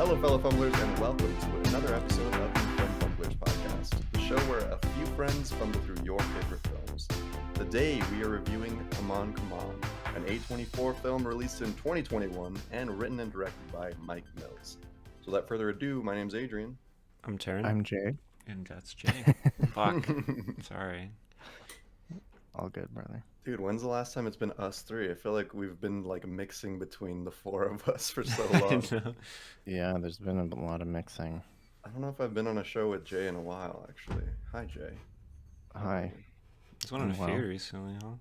Hello, fellow Fumblers, and welcome to another episode of the Fumblers podcast, the show where a few friends fumble through your favorite films. Today, we are reviewing Come On, an A24 film released in 2021 and written and directed by Mike Mills. So, without further ado, my name's Adrian. I'm Taryn. I'm Jay. And that's Jay. Fuck. Sorry. All good, brother. Dude, when's the last time it's been us three? I feel like we've been like mixing between the four of us for so long. Yeah, there's been a lot of mixing. I don't know if I've been on a show with Jay in a while, actually. Hi, Jay. Hi. He's been on a few recently, huh?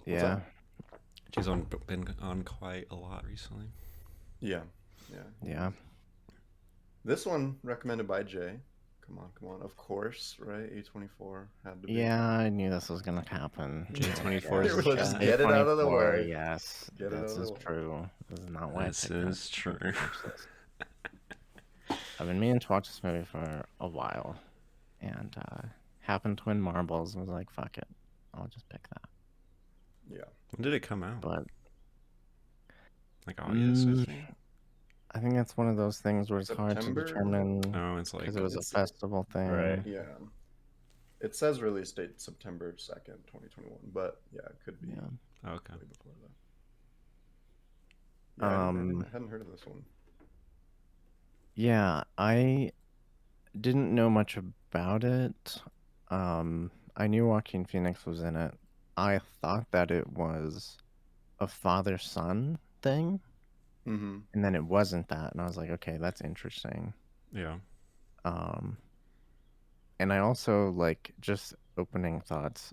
Yeah. Jay's been on quite a lot recently. Yeah. This one recommended by Jay. Come on. Of course, right? A24 had to be. Yeah, I knew this was gonna happen. J24 is We'll just get it out of the way. Yes, this is true. This is not why this is true. I've been meaning to watch this movie for a while, and happened to win marbles. And was like, fuck it, I'll just pick that. Yeah. When did it come out? But like August, I think. I think that's one of those things where it's September? hard to determine. Oh, it's like because it was a festival thing, right? Yeah. It says release date September 2nd, 2021, but yeah, it could be. Yeah. Okay. Way before that. Yeah, I hadn't heard of this one. Yeah, I didn't know much about it. I knew Joaquin Phoenix was in it. I thought that it was a father-son thing, Mm-hmm. and then it wasn't that, and I was like, okay, that's interesting. Yeah. And I also, like, just opening thoughts,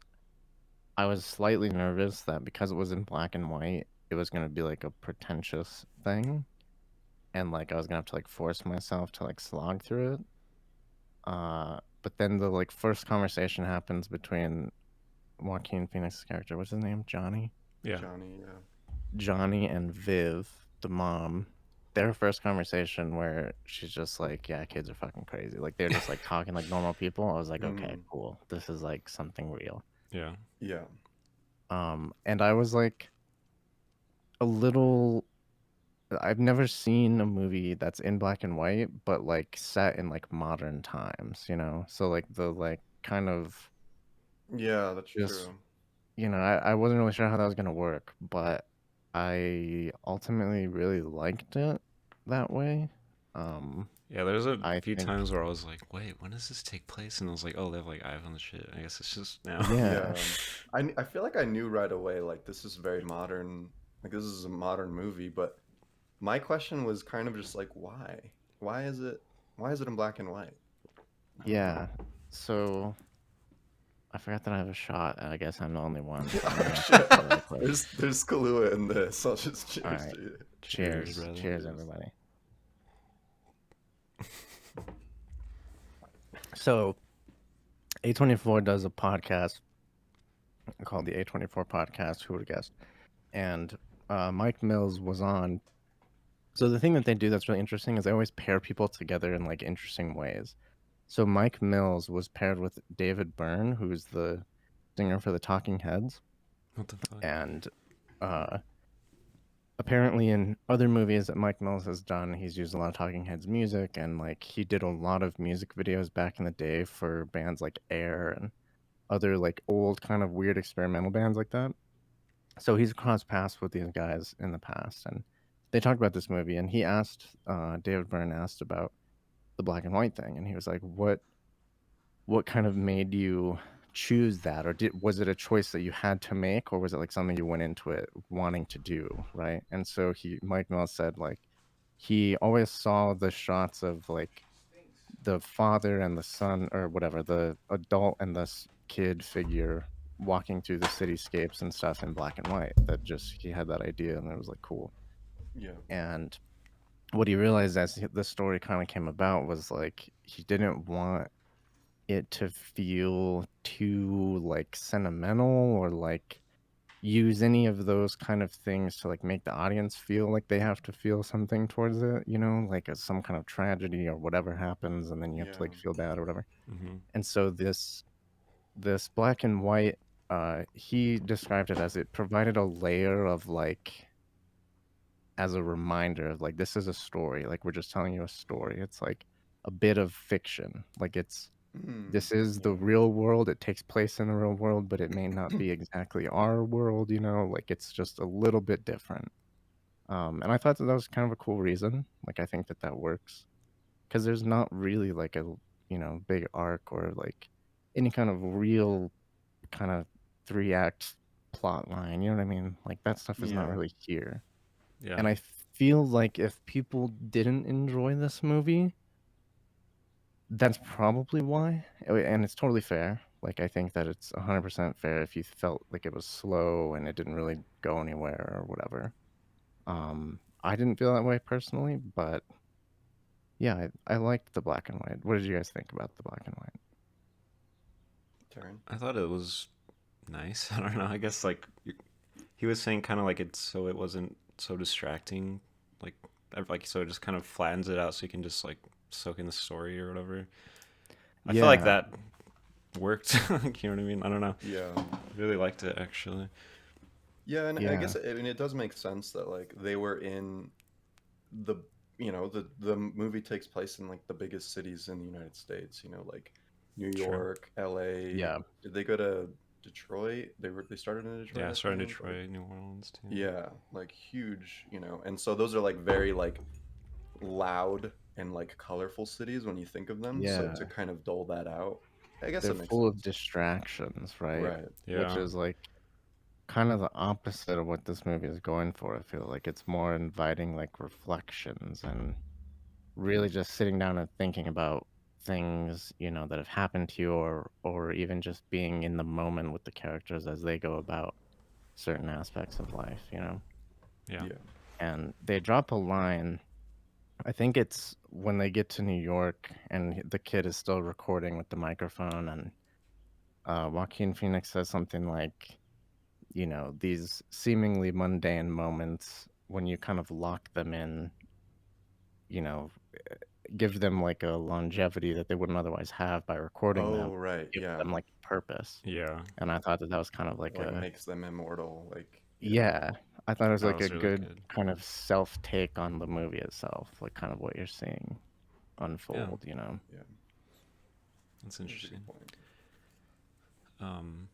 I was slightly nervous that because it was in black and white, it was going to be, like, a pretentious thing, and, like, I was going to have to, like, force myself to, like, slog through it. But then the, like, first conversation happens between Joaquin Phoenix's character, what's his name? Johnny? Yeah. Johnny and Viv, the mom. Their first conversation where she's just like, yeah, kids are fucking crazy. Like, they're just, like, talking like normal people. I was like, okay, cool. This is, like, something real. Yeah. Yeah. And I was, like, a little... I've never seen a movie that's in black and white, but, like, set in, like, modern times, you know? So, like, the, like, kind of... Yeah, that's true. You know, I wasn't really sure how that was going to work, but I ultimately really liked it that way. Yeah, there's a few times where I was like, wait, when does this take place? And I was like, oh, they have like iPhone shit. I guess it's just now. Yeah. I feel like I knew right away, like, this is very modern. Like, this is a modern movie, but my question was kind of just like, why? Why is it in black and white? Yeah. So I forgot that I have a shot, and I guess I'm the only one. There's Kahlua in this. I'll just cheers. All right. To you. Cheers, everybody. So, A24 does a podcast called the A24 Podcast. Who would have guessed? And Mike Mills was on. So the thing that they do that's really interesting is they always pair people together in, like, interesting ways. So Mike Mills was paired with David Byrne, who's the singer for the Talking Heads. What the fuck? And apparently in other movies that Mike Mills has done, he's used a lot of Talking Heads music, and, like, he did a lot of music videos back in the day for bands like Air and other, like, old kind of weird experimental bands like that. So he's crossed paths with these guys in the past, and they talked about this movie, and he asked, David Byrne asked about the black and white thing, and he was like, what kind of made you choose that, or was it a choice that you had to make, or was it like something you went into it wanting to do, right? And so Mike Mills said, like, he always saw the shots of, like, the father and the son, or whatever, the adult and the kid figure walking through the cityscapes and stuff in black and white. That just, he had that idea, and it was like, cool. Yeah. And what he realized as the story kind of came about was, like, he didn't want it to feel too, like, sentimental, or, like, use any of those kind of things to, like, make the audience feel like they have to feel something towards it, you know, like some kind of tragedy or whatever happens, and then you have to, like, feel bad or whatever. And so this black and white, he described it as it provided a layer of, like, as a reminder of like this is a story. Like we're just telling you a story. It's like a bit of fiction. Like this is the Yeah. real world. It takes place in the real world, but it may not be exactly our world, you know, like it's just a little bit different. And I thought that that was kind of a cool reason. Like I think that that works because there's not really like a, you know, big arc or like any kind of real kind of 3 act plot line. You know what I mean? Like that stuff is not Yeah. really here. Yeah. And I feel like if people didn't enjoy this movie, that's probably why. And it's totally fair. Like I think that it's 100% fair if you felt like it was slow and it didn't really go anywhere or whatever. I didn't feel that way personally, but yeah, I liked the black and white. What did you guys think about the black and white? Taryn? I thought it was nice. I don't know. I guess like he was saying, kind of like it's so it wasn't so distracting, like so it just kind of flattens it out so you can just like soak in the story or whatever. I feel like Yeah, that worked. You know what I mean? I don't know. Yeah. Really liked it actually. Yeah, and I yeah, guess I mean it does make sense that like they were in the the movie takes place in like the biggest cities in the United States, like New True. York, LA. yeah. Did they go to Detroit? They started in Detroit, Yeah, I started in think. Like Detroit, New Orleans too. yeah, like huge, and so those are like very like loud and like colorful cities when you think of them. So to Yeah. kind of dole that out, I guess They're it makes full of sense. distractions, right? Right. Which Yeah. is like kind of the opposite of what this movie is going for. I feel like it's more inviting like reflections and really just sitting down and thinking about things, you know, that have happened to you or even just being in the moment with the characters as they go about certain aspects of life, you know. Yeah. Yeah. And they drop a line. I think it's when they get to New York and the kid is still recording with the microphone and Joaquin Phoenix says something like, you know, these seemingly mundane moments when you kind of lock them in, you know, give them like a longevity that they wouldn't otherwise have by recording them, Oh, right. gives Yeah. them like purpose. Yeah. And I thought that that was kind of like Like a, makes them immortal. Like, yeah. yeah, I thought it was That like a was really good good. kind of self take on the movie itself, like kind of what you're seeing Yeah. unfold, you know? Yeah. That's That's a interesting. good point. Um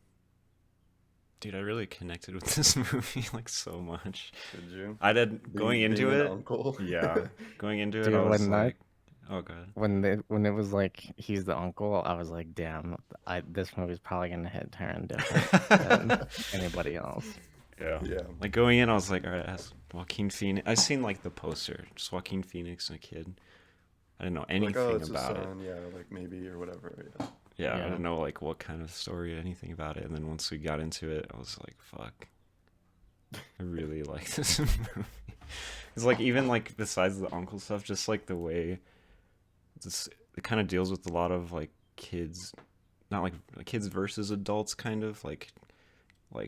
Dude, I really connected with this movie like so much. Did you? I did going Being into an it. uncle. Yeah. Going into it I Dude, was when that like, oh god. when it was like he's the uncle, I was like, damn, this movie's probably gonna hit Taryn different than anybody else. Yeah. Yeah. Like going in, I was like, all right, that's Joaquin Phoenix. I seen like the poster, just Joaquin Phoenix and a kid. I didn't know Like, oh, anything it's his about it. son. Yeah, like maybe or whatever. Yeah. Yeah, I Yeah. didn't know like what kind of story, anything about it. And then once we got into it, I was like, fuck, I really like this movie. It's like even like besides the uncle stuff, just like the way it kind of deals with a lot of like kids, not like kids versus adults, kind of like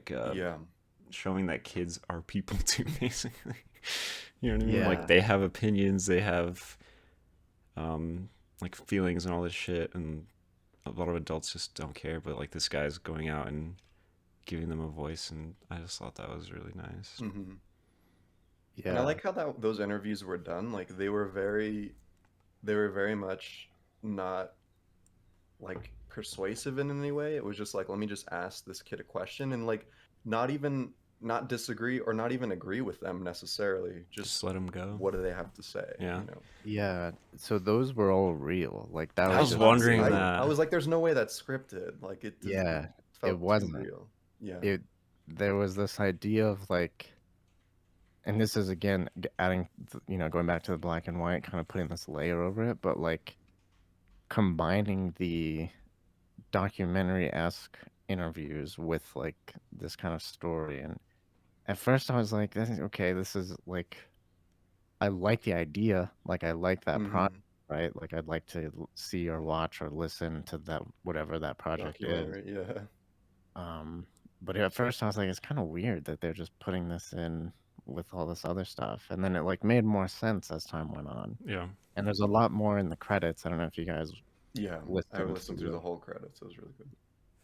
Yeah. showing that kids are people too, basically. You know what I mean? Yeah. Like they have opinions, they have like feelings and all this shit, and a lot of adults just don't care. But like this guy's going out and giving them a voice, and I just thought that was really nice. Mm-hmm. And I Yeah. like how those interviews were done. Like they were very much not like persuasive in any way. It was just like, let me just ask this kid a question and like not disagree or not even agree with them necessarily. Just Just let him go. what do they have to say? Yeah. Yeah. So those were all real. Like that I was was just wondering like, that. I was like, there's no way that's scripted. Like it yeah, it felt too wasn't. real. Yeah. It there was this idea of like, and this is again adding, you know, going back to the black and white, kind of putting this layer over it, but like combining the documentary-esque interviews with like this kind of story. And at first I was like, okay, this is like, I like the idea, like I like that Mm-hmm. project, right? Like I'd like to see or watch or listen to that, whatever that project is. Documentary. Yeah. But at first I was like, it's kind of weird that they're just putting this in with all this other stuff. And then it like made more sense as time went on. Yeah. And there's a lot more in the credits. I don't know if you guys Yeah. I listened to listened through the whole credits. It was really good.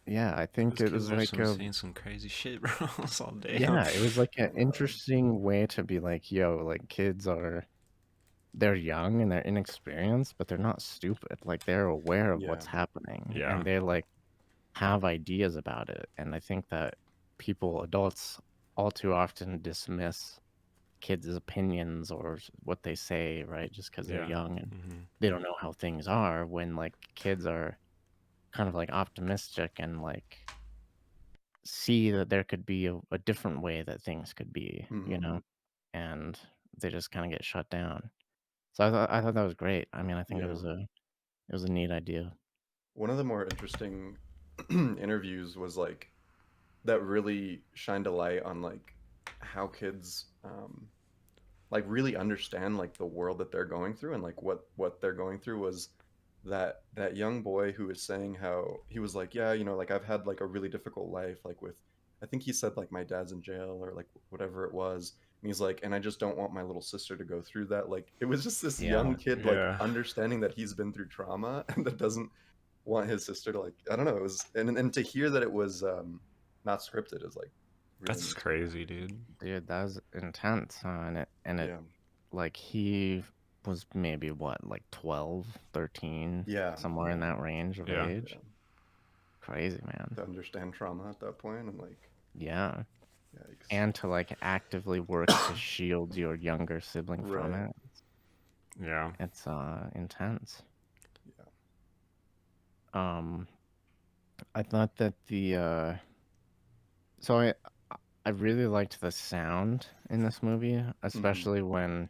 Yeah, I think Those it kids was are like a saying some crazy shit, bro. It's all damn. yeah, it was like I an know. interesting way to be like, yo, like kids are they're young and they're inexperienced, but they're not stupid. Like they're aware of Yeah. what's happening Yeah. and they like have ideas about it. And I think that people, adults, all too often dismiss kids' opinions or what they say, right? Just because they're Yeah. young and Mm-hmm. they don't know how things are. When like kids are kind of like optimistic and like see that there could be a different way that things could be, you Hmm. know, and they just kind of get shut down. So I thought that was great. I mean, I think Yeah. it was a neat idea. One of the more interesting interviews was like that really shined a light on like how kids like really understand like the world that they're going through, and like what they're going through was that young boy who was saying how he was like, yeah, you know, like I've had like a really difficult life, like with, I think he said like my dad's in jail or like whatever it was, and he's like, and I just don't want my little sister to go through that. Like it was just this young Yeah. kid like Yeah. understanding that he's been through trauma and that doesn't want his sister to like, I don't know, it was, and to hear that it was not scripted is like really That's neat to me. crazy, dude. Dude, that was intense, huh? And it Yeah. like he was maybe what, like 12, 13, Yeah. somewhere in Yeah. that range of Yeah. age. Yeah. Crazy, man. To understand trauma at that point and like, Yeah. yikes. And to like actively work to shield your younger sibling from Right. it. Yeah. It's intense. Yeah. Um I thought that the so I really liked the sound in this movie, Hmm. especially when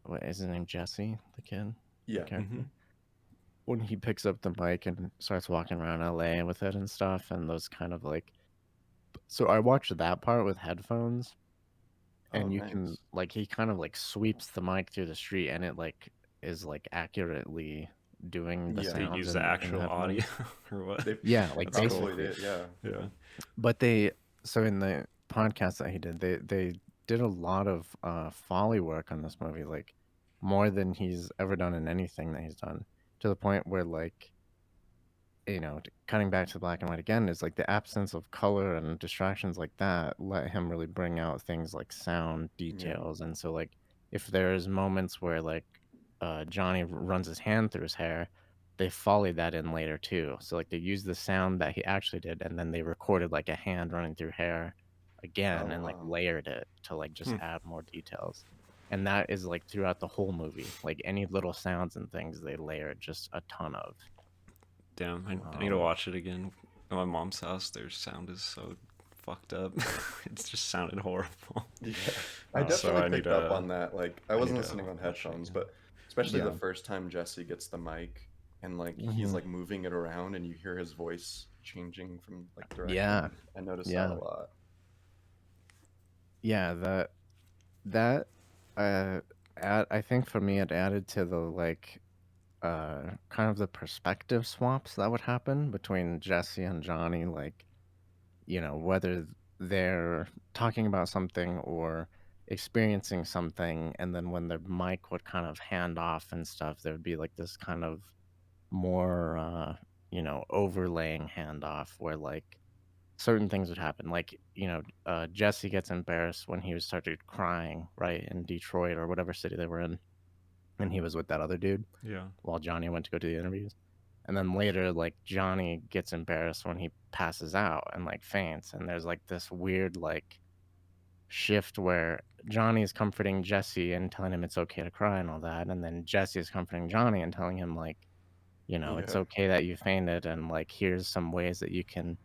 what is his name, Jesse, the kid, the Yeah. Mm-hmm. character? When he picks up the mic and starts walking around LA with it and stuff, and those kind of like, so I watched that part with headphones, Oh, and you can nice. like he kind of like sweeps the mic through the street and it like is like accurately doing the Yeah. They sounds use the in the actual audio headphones. or what? They Yeah, like That's cool. probably basically. did. Yeah. Yeah. But they, so in the podcast that he did, they did a lot of foley work on this movie, like more than he's ever done in anything that he's done, to the point where like, you know, cutting back to the black and white again, is like the absence of color and distractions like that let him really bring out things like sound Yeah. details. And so like if there's moments where like Johnny runs his hand through his hair, they foleyed that in later too. So like they used the sound that he actually did and then they recorded like a hand running through hair again Oh, and like wow. layered it to like just Hmm. add more details. And that is like throughout the whole movie. Like any little sounds and things they layered just a ton of. Damn. I need to Um, watch it again. At my mom's house, their sound is so fucked up. It's just sounded horrible. Yeah. I So definitely picked up on that. Like, I I need wasn't to listening on watch it headphones, again. but especially the yeah. first time Jesse gets the mic and like he's Hmm. like moving it around and you hear his voice changing from like Yeah. direction. I noticed that a Yeah. lot. Yeah. That uh I think for me it added to the like kind of the perspective swaps that would happen between Jesse and Johnny, like, you know, whether they're talking about something or experiencing something, and then when their mic would kind of hand off and stuff, there would be like this kind of more you know, overlaying handoff where like certain things would happen. Like, you know, Jesse gets embarrassed when he started crying, right, in Detroit or whatever city they were in, and he was with that other dude Yeah. while Johnny went to go to the interviews. And then later, like Johnny gets embarrassed when he passes out and like faints, and there's like this weird like shift where Johnny is comforting Jesse and telling him it's okay to cry and all that, and then Jesse is comforting Johnny and telling him like, you know, it's Yeah. okay that you fainted, and like here's some ways that you can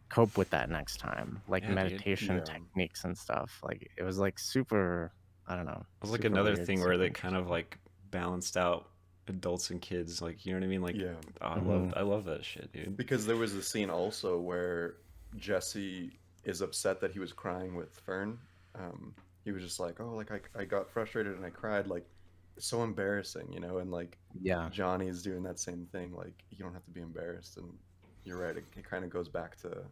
cope with that next time, like Yeah, dude. It meditation Yeah. techniques and stuff. Like it was like super, I don't know, was like super another weird, thing where super they kind of interesting. like balanced out adults and kids. Like, you know what I mean? Like, Yeah. oh, Hmm. I love that shit, dude. Because there was a scene also where Jesse is upset that he was crying with Fern. He was just like, "Oh, like I got frustrated and I cried. Like, it's so embarrassing, you know." And like Yeah, Johnny's doing that same thing. Like, you don't have to be embarrassed. And you're right. It kind of goes back to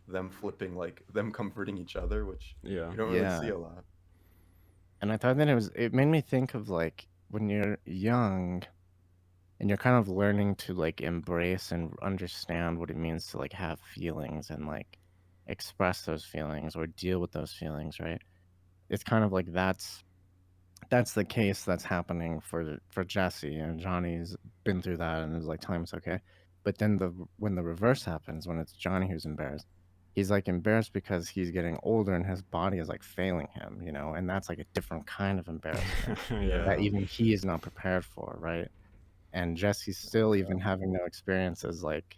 them flipping, like them comforting each other, which Yeah. you don't really see yeah. a lot. And I thought that it made me think of like when you're young and you're kind of learning to like embrace and understand what it means to like have feelings and like express those feelings or deal with those feelings, right? It's kind of like that's the case that's happening for Jesse, and Johnny's been through that and is like telling him it's okay. But then when the reverse happens, when it's Johnny who's embarrassed, he's like embarrassed because he's getting older and his body is like failing him, you know, and that's like a different kind of embarrassment that Yeah. even he is not prepared for, right? And Jesse's still Yeah. even having no experiences, like,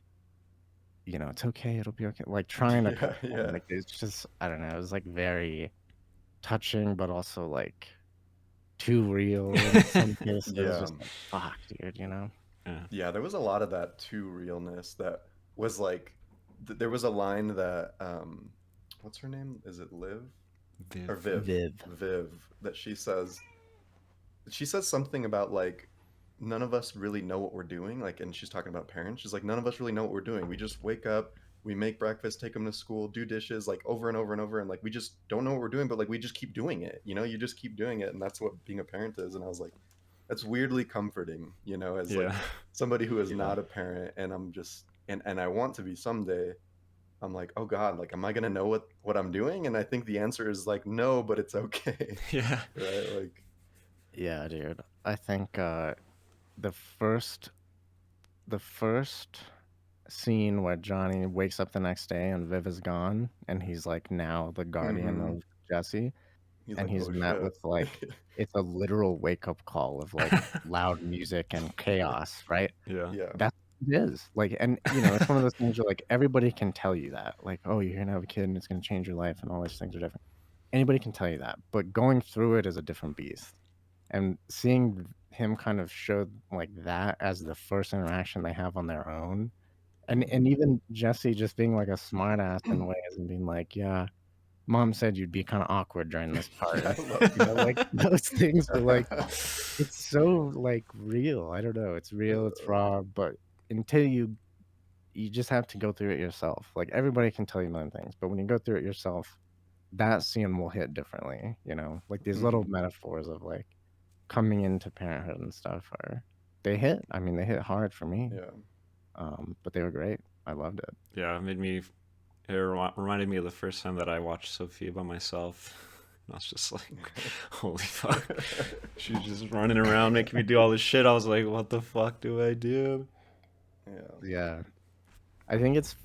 you know, it's okay, it'll be okay, like trying to Yeah, comfort him. yeah. Like it's just, I don't know, it was like very touching, but also like too real in some cases. Yeah. Just like fuck, dude, you know? Yeah. Yeah, there was a lot of that too realness that was like there was a line that what's her name? Is it Liv Viv. or Viv? Viv. Viv that she says something about like none of us really know what we're doing, like, and she's talking about parents. She's like, none of us really know what we're doing. We just wake up, we make breakfast, take them to school, do dishes, like over and over and over, and like we just don't know what we're doing, but like we just keep doing it, you know, you just keep doing it, and that's what being a parent is. And I was like, that's weirdly comforting, you know, as like Yeah. somebody who is Yeah. not a parent, and I'm just and I want to be someday. I'm like, oh God, like, am I gonna know what I'm doing? And I think the answer is like, no, but it's okay, Yeah. right? Like, Yeah, dude. I think the first the first scene where Johnny wakes up the next day and Viv is gone and he's like now the guardian mm-hmm. of Jesse, He's and like, he's oh met shit. with like it's a literal wake up call of like loud music and chaos, right? Yeah. Yeah. That's what it is. Like, and you know, it's one of those things where like everybody can tell you that. Like, oh, you're gonna have a kid and it's gonna change your life and all these things are different. Anybody can tell you that. But going through it is a different beast. And seeing him kind of show like that as the first interaction they have on their own. And even Jesse just being like a smart ass in ways and being like, yeah, mom said you'd be kind of awkward during this part. Yeah, And I love you know, like those things are like that. it's so like real. I don't know. It's real, it's raw, but until you just have to go through it yourself. Like everybody can tell you a million things, but when you go through it yourself, that scene will hit differently, you know? Like these little Mhm. metaphors of like coming into parenthood and stuff are they hit. I mean, they hit hard for me. Yeah. But they were great. I loved it. Yeah. It made me. It reminded me of the first time that I watched Sophia by myself. And I was just like, holy fuck. She's just running around making me do all this shit. I was like, what the fuck do I do? Yeah. Yeah. I think it's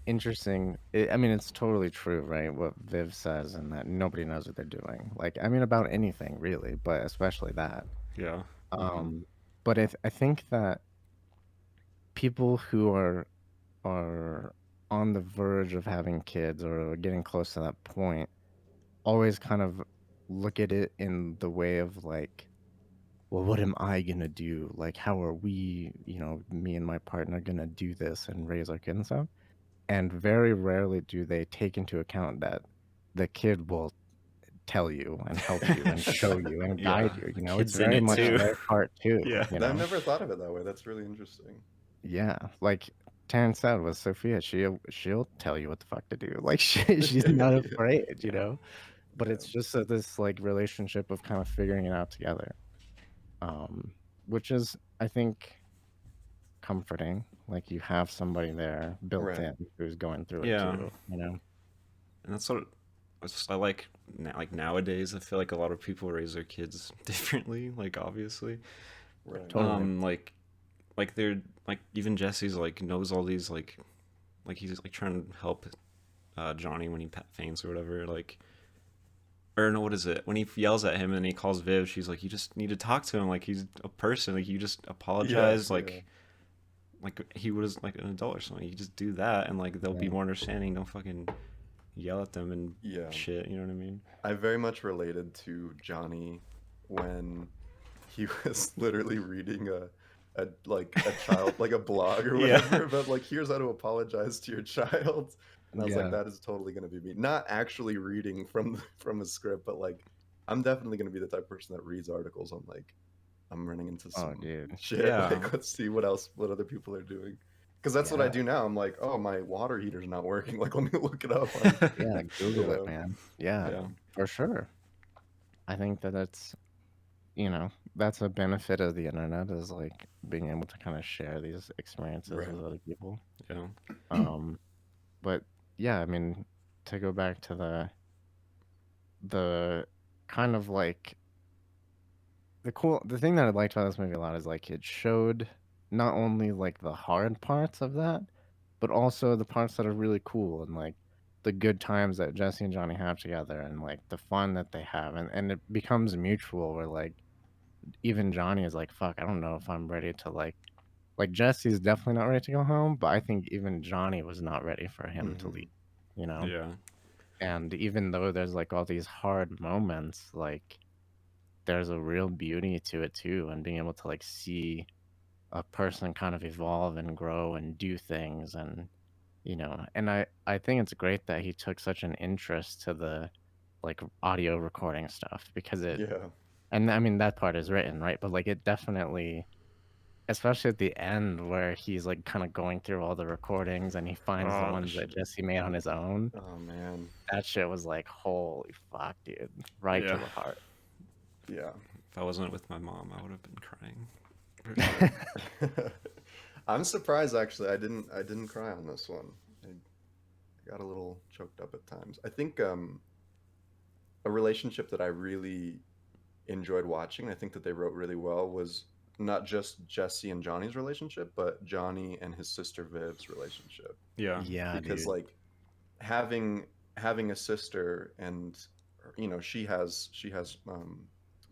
interesting. I mean, it's totally true, right? What Viv says, and that nobody knows what they're doing. Like, I mean, about anything really, but especially that. Yeah. Um, but I think that people who are on the verge of having kids or getting close to that point always kind of look at it in the way of like, well, what am I gonna do? Like, how are we, you know, me and my partner gonna do this and raise our kid and stuff? And very rarely do they take into account that the kid will tell you and help you and show you and Yeah. guide you. You The know, it's kid's in very it much too. their part too. Yeah. You I've know, never thought of it that way. That's really interesting. yeah. Like Taryn said with Sophia, she'll tell you what the fuck to do. Like she's not Yeah. afraid. You Yeah. know, but Yeah. it's just this like relationship of kind of figuring it out together, which is I think comforting. Like you have somebody there built Right. in who's going through it Yeah. too. You know. And that's what I like. Like nowadays, I feel like a lot of people raise their kids differently. Like obviously, Right. Totally. like they're like even Jesse's like knows all these like he's like trying to help Johnny when he faints or whatever. Like, or no, what is it? When he yells at him and he calls Viv, she's like, you just need to talk to him like he's a person. Like you just apologize. Yeah. Like he was like an adult or something. You just do that and like they'll be Yeah. more understanding. Don't fucking yell at them and Yeah. shit. You know what I mean? I very much related to Johnny when he was literally reading a like a child like a blog or Yeah. whatever about like here's how to apologize to your child, and I was like, Yeah. that is totally going to be me, not actually reading from a script, but like I'm definitely going to be the type of person that reads articles on like I'm running into Oh, some dude. shit, Yeah. like let's see what other people are doing, because that's what I Yeah. do now. I'm like, oh, my water heater's not working, like let me look it up on, Yeah. you Google it, know. man. Yeah, Yeah. for sure. I think that you know, that's a benefit of the internet, is like being able to kind of share these experiences Right. with other people. Yeah. Um, but yeah, I mean, to go back to the kind of like the thing that I liked about this movie a lot is like it showed not only like the hard parts of that, but also the parts that are really cool, and like the good times that Jesse and Johnny have together, and like the fun that they have, and it becomes mutual where like even Johnny is like, fuck, I don't know if I'm ready to like Jesse's definitely not ready to go home, but I think even Johnny was not ready for him to leave, you know? Yeah. And even though there's like all these hard moments, like there's a real beauty to it too, and being able to like see a person kind of evolve and grow and do things, and and I think it's great that he took such an interest to the like audio recording stuff, because it Yeah. and I mean that part is written, right? But like it definitely, especially at the end where he's like kind of going through all the recordings and he finds the Oh, ones that Jesse made on his own. Oh man. That shit was like, holy fuck, dude. Right to yeah. the heart. Yeah. If I wasn't with my mom, I would have been crying. For sure. I'm surprised actually. I didn't cry on this one. I got a little choked up at times. I think a relationship that I really enjoyed watching, I think that they wrote really well, was not just Jesse and Johnny's relationship, but Johnny and his sister Viv's relationship. Yeah. Yeah, Because dude. like having having a sister, and she has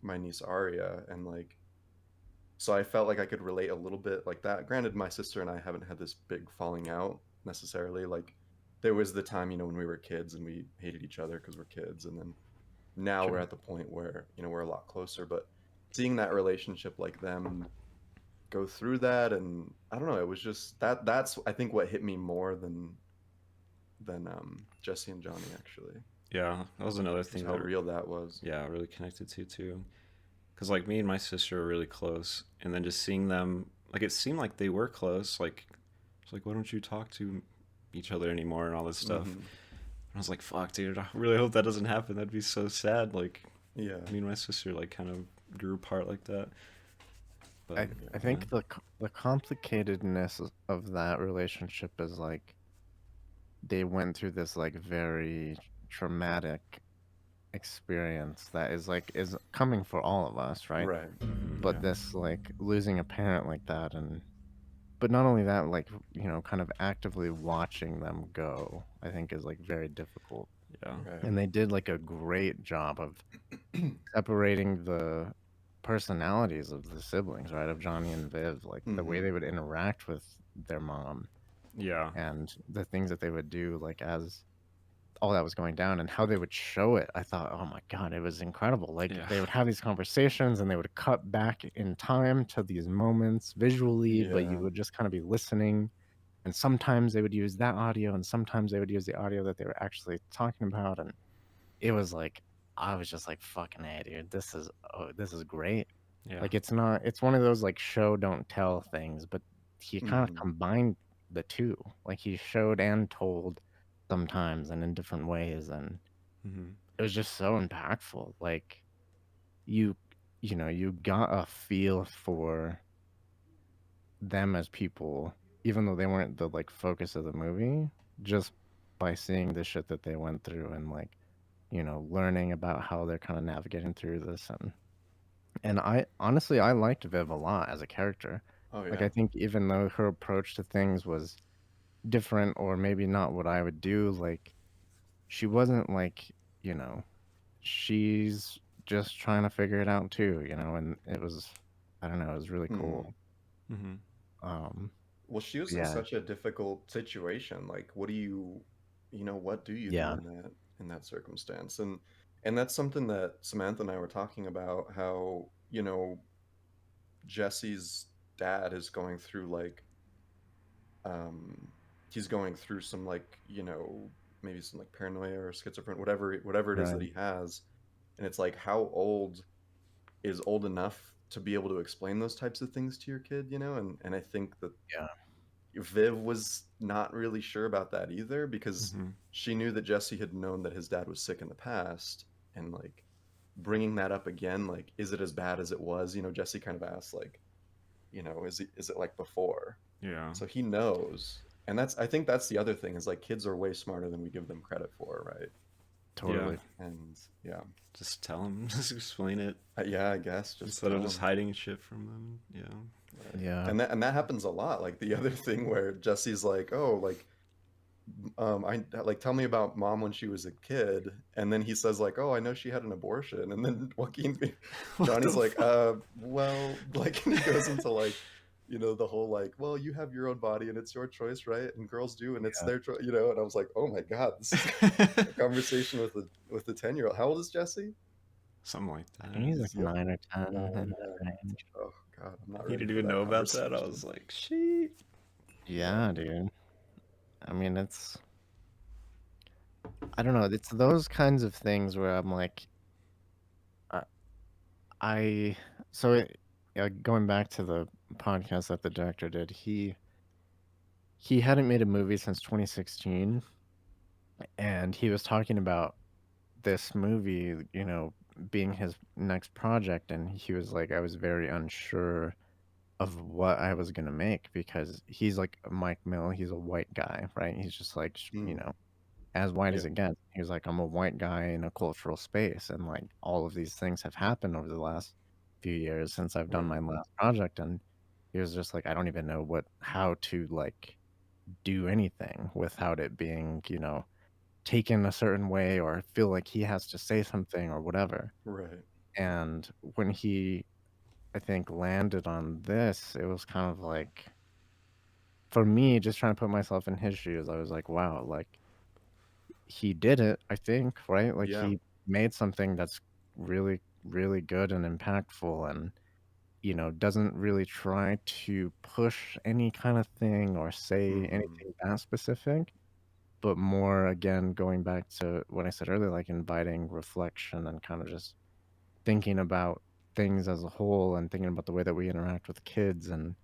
my niece Aria, and like so I felt like I could relate a little bit like that. Granted, my sister and I haven't had this big falling out necessarily. Like there was the time, when we were kids and we hated each other because we're kids, and then now we're Sure. at the point where we're a lot closer. But seeing that relationship, like them go through that, and I don't know, it was just that's I think what hit me more than Jesse and Johnny actually, Yeah. That was another was thing how that, real that was. yeah, really connected to too. Because, like, me and my sister are really close. And then just seeing them, like, it seemed like they were close. Like, it's like, why don't you talk to each other anymore and all this stuff? Hmm. I was like, fuck, dude, I really hope that doesn't happen. That'd be so sad. Like, Yeah. me and my sister, like, kind of grew apart like that. But, I yeah. think the complicatedness of that relationship is like they went through this like very traumatic experience that is coming for all of us, right? Right. Mm-hmm. But Yeah. this like losing a parent like that, and but not only that, like kind of actively watching them go, I think is like very difficult. Yeah. Right. And they did like a great job of separating the personalities of the siblings, right? Of Johnny and Viv, like the way Hmm. they would interact with their mom Yeah. and the things that they would do, like as all that was going down, and how they would show it. I thought, oh my God, it was incredible. Like Yeah. they would have these conversations and they would cut back in time to these moments visually, but you Yeah. would just kind of be listening. And sometimes they would use that audio and sometimes they would use the audio that they were actually talking about. And it was like, I was just like, fucking A, dude, this is great. Yeah. Like it's one of those like show don't tell things, but he kind of Hmm. combined the two. Like he showed and told sometimes and in different ways, and Mm-hmm. it was just so impactful. Like you you got a feel for them as people, even though they weren't the like focus of the movie, just by seeing the shit that they went through, and like learning about how they're kind of navigating through this. And I honestly, I liked Viv a lot as a character. Oh Like yeah. I think even though her approach to things was different, or maybe not what I would do, like she wasn't like, you know, she's just trying to figure it out too, and it was, I don't know, it was really Hmm. cool. Mm-hmm. Um Well, she was in yeah, such a difficult situation. Like, what do what do you do yeah, in that circumstance? And that's something that Samantha and I were talking about, how, Jesse's dad is going through like um he's going through some like, maybe some like paranoia or schizophrenia, whatever it is that right. he has. And it's like, how old is old enough to be able to explain those types of things to your kid, and I think that Yeah. Viv was not really sure about that either, because Mm-hmm. she knew that Jesse had known that his dad was sick in the past, and like bringing that up again, like, is it as bad as it was? Jesse kind of asked, like, is it like before? Yeah. So he knows. And I think that's the other thing is like kids are way smarter than we give them credit for, right? Yeah. Totally. And yeah. Just tell them. Just explain it. Yeah, I guess just Instead of tell just 'em. hiding shit from them. Yeah. Right. Yeah. And that happens a lot. Like the other thing where Jesse's like, "Oh, like I like tell me about mom when she was a kid," and then he says like, "Oh, I know she had an abortion," and then What Johnny's the like, fuck? well, like, and he goes into like, the whole like, well, you have your own body and it's your choice, right? And girls do, and it's Yeah. their choice, and I was like, oh my God, this is a conversation with a 10-year-old. How old is Jesse? Something like I that. think he's like He's young. 9 or 10 in Oh, that no. range. Oh God, I'm not He ready didn't for even that know about that. I conversation. was like, shit. Yeah, dude. I mean, I don't know. It's those kinds of things where I'm like, I, I so going back to the podcast that the director did, he hadn't made a movie since 2016, and he was talking about this movie, being his next project, and he was like, I was very unsure of what I was gonna make because he's like Mike Mill, he's a white guy, right? He's just like, Mm, as white yeah, as it gets. He was like, I'm a white guy in a cultural space, and like all of these things have happened over the last few years since I've done right. my last project, and he was just like, I don't even know how to like do anything without it being, taken a certain way or feel like he has to say something or whatever. Right. And when he, I think, landed on this, it was kind of like, for me, just trying to put myself in his shoes, I was like, wow, like he did it, I think, right? Like Yeah. he made something that's really, really good and impactful and, doesn't really try to push any kind of thing or say Hmm. anything that specific, but more, again, going back to what I said earlier, like inviting reflection and kind of just thinking about things as a whole and thinking about the way that we interact with kids and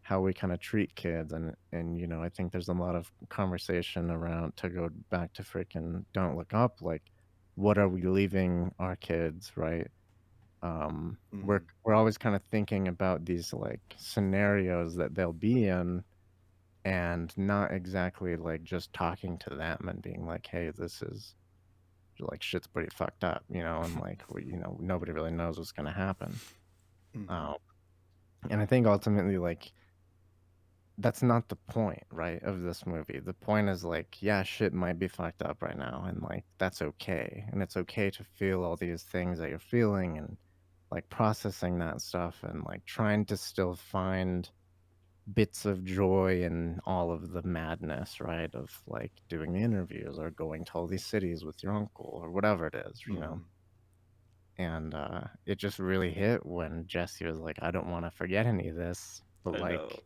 how we kind of treat kids and I think there's a lot of conversation around to go back to freaking Don't Look Up, like what are we leaving our kids, right? Hmm. We're always kind of thinking about these like scenarios that they'll be in and not exactly like just talking to them and being like, hey, this is like shit's pretty fucked up, and like nobody really knows what's going to happen. Hmm. um and I think ultimately, like, that's not the point, right, of this movie. The point is like, yeah, shit might be fucked up right now, and like that's okay. And it's okay to feel all these things that you're feeling and like processing that stuff and like trying to still find bits of joy in all of the madness, right? Of like doing the interviews or going to all these cities with your uncle or whatever it is. Hmm. And it just really hit when Jesse was like, I don't want to forget any of this, but I know. like,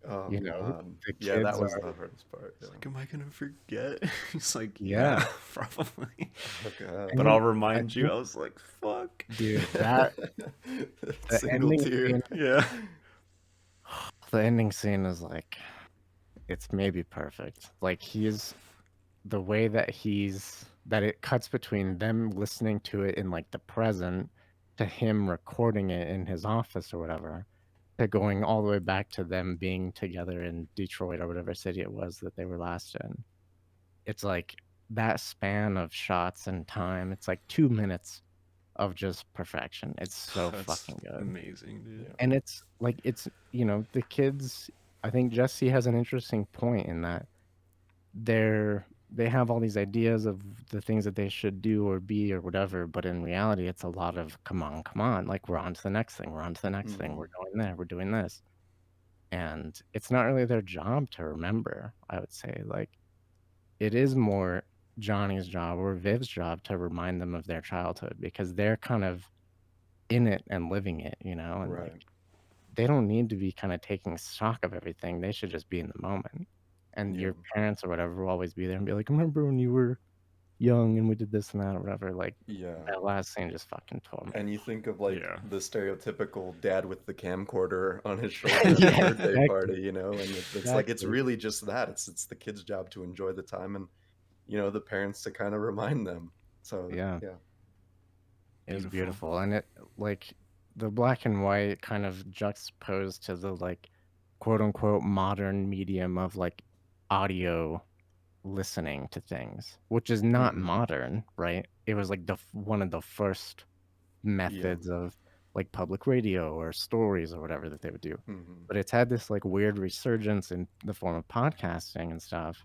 Oh you know, God. the Yeah, that kids was are, the hardest part. It's Yeah. like, am I gonna forget? He's like, yeah. yeah, probably. Oh God. But I'll And I remind you. think, I was like, fuck. dude, that the Single ending tear. scene, Yeah. the ending scene is like, it's maybe perfect. Like the way that it cuts between them listening to it in like the present to him recording it in his office or whatever, to going all the way back to them being together in Detroit or whatever city it was that they were last in. It's like that span of shots and time, it's like 2 minutes of just perfection. It's so That's fucking good. amazing, dude. Yeah. And it's like, the kids, I think Jesse has an interesting point in that they have all these ideas of the things that they should do or be or whatever, but in reality it's a lot of come on, like we're on to the next thing, we're on to the next thing, we're Hmm. going there, we're doing this. And it's not really their job to remember, I would say. Like, it is more Johnny's job or Viv's job to remind them of their childhood because they're kind of in it and living it, and like Right. they don't need to be kind of taking stock of everything. They should just be in the moment. And Yeah. your parents or whatever will always be there and be like, remember when you were young and we did this and that or whatever. Like Yeah. that last scene just fucking told me. And you think of like Yeah. the stereotypical dad with the camcorder on his shoulder at the Yeah, birthday exactly. party, and it's like it's Exactly. really just that. It's the kid's job to enjoy the time and the parents to kind of remind them. So Yeah. yeah. It was beautiful. beautiful, and it like the black and white kind of juxtaposed to the like quote unquote modern medium of like audio listening to things, which is not Mm-hmm. modern, right? It was like one of the first Yeah. methods of like public radio or stories or whatever that they would do. Mm-hmm. But it's had this like weird resurgence in the form of podcasting and stuff.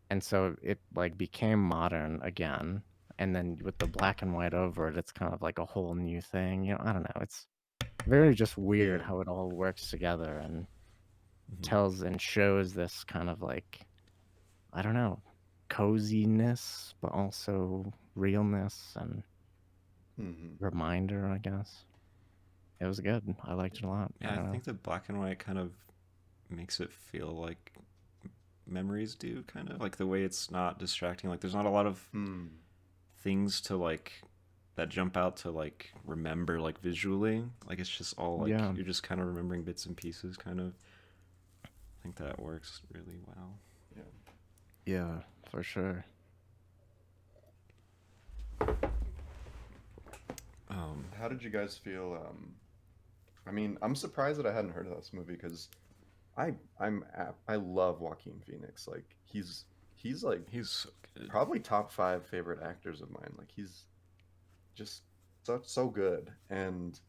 And so it like became modern again. And then with the black and white over it, it's kind of like a whole new thing. You know, I don't know. It's very just weird Yeah. how it all works together and Mhm. tells and shows this kind of like, I don't know, coziness, but also realness and Mm-hmm. reminder, I guess. It was good. I liked it a lot. I Yeah, I don't know. think the black and white kind of makes it feel like memories do, kind of like the way it's not distracting. Like there's not a lot of Mm. things to like that jump out to like remember like visually. Like it's just all like Yeah. you're just kind of remembering bits and pieces. Kind of. I think that works really well. Yeah. Yeah, for sure. How did you guys feel? I mean, I'm surprised that I hadn't heard of this movie because I love Joaquin Phoenix. Like he's like He's so good. probably top five favorite actors of mine. Like he's just so good. And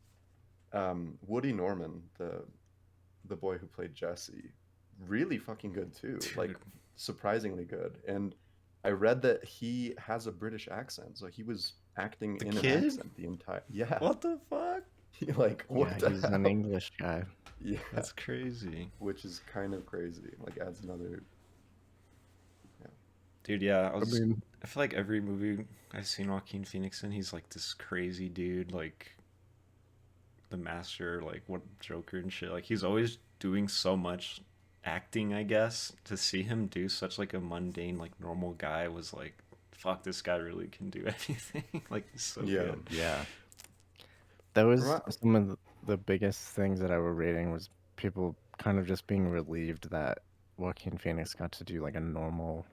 Woody Norman, the boy who played Jesse, really fucking good too. Like Dude. surprisingly good. And I read that he has a British accent, so he was acting The in kid? an accent the entire. Yeah. What the fuck? Like what Yeah, the he's an hell? English guy. Yeah, That's crazy. which is kind of crazy. Like adds another. Yeah. Dude, yeah, I mean, I feel like every movie I've seen Joaquin Phoenix in, he's like this crazy dude, like the master, like what Joker and shit. Like he's always doing so much acting, I guess. To see him do such like a mundane, like normal guy was like, fuck, this guy really can do anything. Like he's so Yeah. good. yeah. That was Remi- some of the biggest things that I were reading was people kind of just being relieved that Joaquin Phoenix got to do like a normal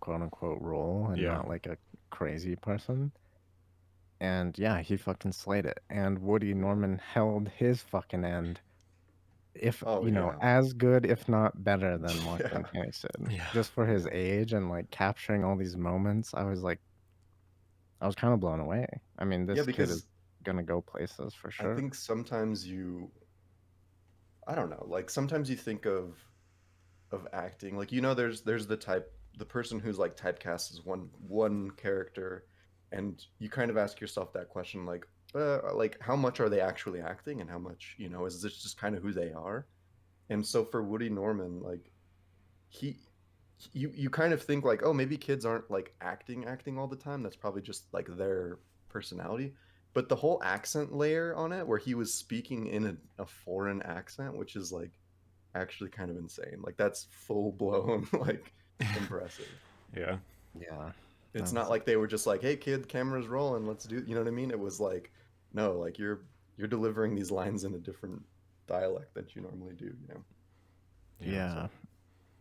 quote unquote role and Yeah. not like a crazy person. And yeah, he fucking slayed it. And Woody Norman held his fucking end. If Oh you know, yeah. as good, if not better than Yeah. Joaquin Phoenix did. Yeah. Just for his age and like capturing all these moments, I was kind of blown away. I mean, Yeah, this kid is because gonna go places for I sure. think sometimes I don't know, like sometimes you think of acting, like there's the person who's like typecast as one character, and you kind of ask yourself that question, like how much are they actually acting, and how much is this just kind of who they are? And so for Woody Norman, like he you kind of think like, oh, maybe kids aren't like acting all the time, that's probably just like their personality. But the whole accent layer on it, where he was speaking in a foreign accent, which is like actually kind of insane, like that's full blown like impressive. Yeah. Yeah. It's That not was like they were just like, hey kid, camera's rolling, let's do, you know what I mean? It was like, no, like you're delivering these lines in a different dialect that you normally do, yeah. So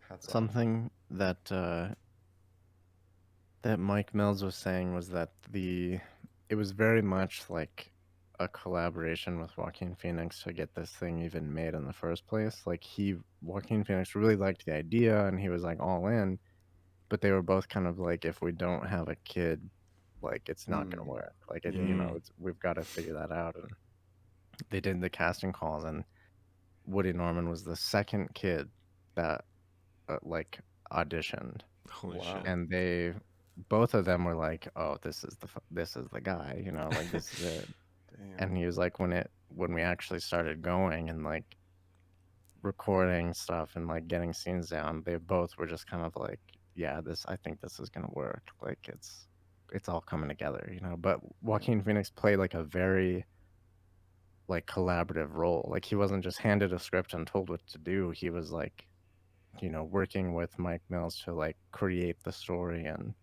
hats off. Something that Mike Mills was saying was that it was very much like a collaboration with Joaquin Phoenix to get this thing even made in the first place. Like Joaquin Phoenix really liked the idea and he was like all in, but they were both kind of like, if we don't have a kid, like it's not gonna Mm, work. Like yeah. we've got to figure that out. And they did the casting calls, and Woody Norman was the second kid that like auditioned, Holy Wow. shit. and both of them were like, "Oh, this is the guy," like this is it. Damn. And he was like, when we actually started going and like recording stuff and like getting scenes down, they both were just kind of like, "Yeah, I think this is gonna work. Like it's all coming together." But Joaquin Phoenix played like a very like collaborative role. Like he wasn't just handed a script and told what to do. He was like, working with Mike Mills to like create the story and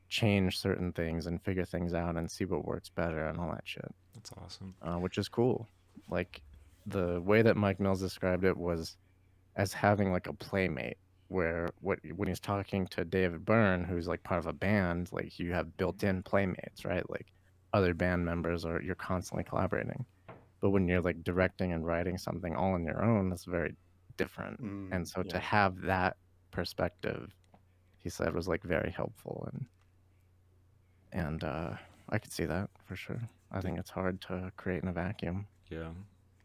change certain things and figure things out and see what works better and all that shit, That's awesome. which is cool. Like the way that Mike Mills described it was as having like a playmate, where when he's talking to David Byrne, who's like part of a band, like you have built-in playmates, right? Like other band members or you're constantly collaborating. But when you're like directing and writing something all on your own, that's very different. And so to Yeah. have that perspective, he said, was like very helpful, and I could see that for sure. I think it's hard to create in a vacuum, Yeah.